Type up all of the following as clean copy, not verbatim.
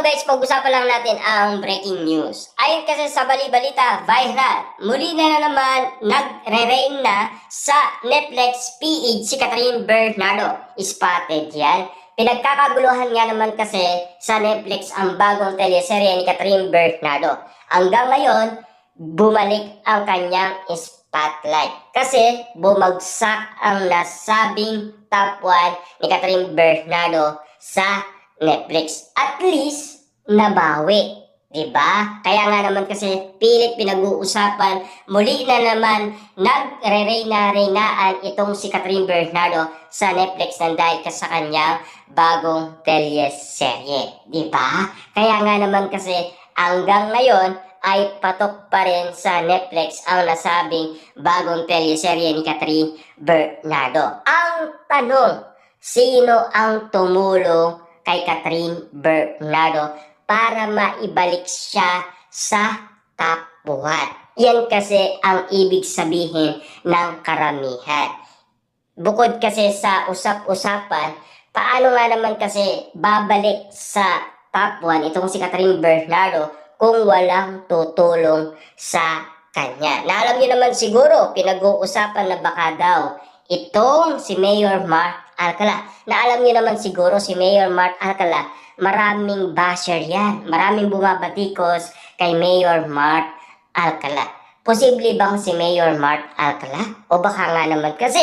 guys, pag-usapan lang natin ang breaking news. Ayon kasi sa bali-balita, viral, muli na naman nagre-reign na sa Netflix PH si Catherine Bernardo. Spotted yan. Pinagkakaguluhan nga naman kasi sa Netflix ang bagong teleserye ni Catherine Bernardo. Hanggang ngayon, bumalik ang kanyang spotlight. Kasi bumagsak ang nasabing top 1 ni Catherine Bernardo sa Netflix. At least, nabawi. Diba? Kaya nga naman kasi pilit pinag-uusapan, muli na naman nagre-reyna-reynaan itong si Catherine Bernardo sa Netflix nang dahil sa kanyang bagong teleserye. Diba? Kaya nga naman kasi hanggang ngayon ay patok pa rin sa Netflix ang nasabing bagong teleserye ni Catherine Bernardo. Ang tanong, sino ang tumulong kay Catherine Bernardo para maibalik siya sa top 1? Yan kasi ang ibig sabihin ng karamihan. Bukod kasi sa usap-usapan, paano nga naman kasi babalik sa top 1 itong si Catherine Bernardo kung walang tutulong sa kanya? Na alam niyo naman siguro, pinag-uusapan na baka daw itong si Mayor Mark Alcala. Na alam niyo naman siguro si Mayor Mark Alcala, maraming basher yan. Maraming bumabatikos kay Mayor Mark Alcala. Posible bang si Mayor Mark Alcala? O baka nga naman kasi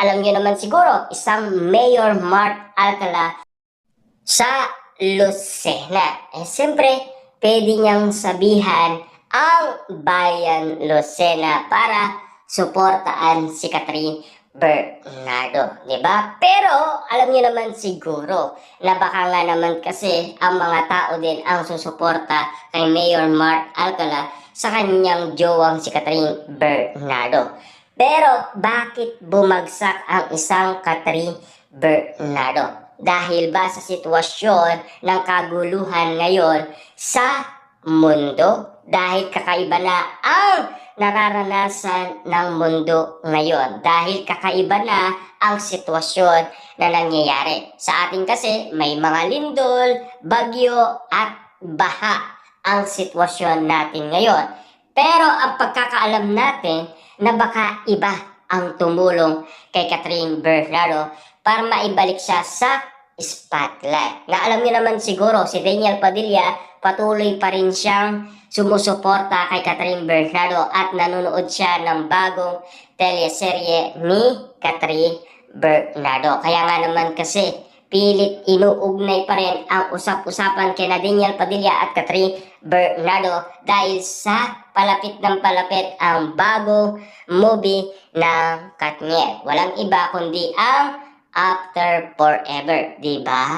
alam niyo naman siguro, isang Mayor Mark Alcala sa Lucena. Siyempre, pwede niyang sabihan ang Bayan Lucena para suportaan si Catherine Bernardo, diba? Pero alam niyo naman siguro na baka nga naman kasi ang mga tao din ang susuporta kay Mayor Mark Alcala sa kanyang jowang si Catherine Bernardo. Pero bakit bumagsak ang isang Catherine Bernardo? Dahil ba sa sitwasyon ng kaguluhan ngayon sa mundo? Dahil kakaiba na ang nararanasan ng mundo ngayon. Dahil kakaiba na ang sitwasyon na nangyayari. Sa atin kasi may mga lindol, bagyo at baha ang sitwasyon natin ngayon. Pero ang pagkakaalam natin na baka iba ang tumulong kay Catherine Bernardo para maibalik siya sa spotlight. Na alam niyo naman siguro si Daniel Padilla patuloy pa rin siyang sumusuporta kay Catherine Bernardo at nanonood siya ng bagong teleserye ni Catherine Bernardo. Kaya nga naman kasi pilit inuugnay pa rin ang usap-usapan kina Daniel Padilla at Catherine Bernardo dahil sa palapit ng palapit ang bagong movie ng Katniel. Walang iba kundi ang After Forever, diba?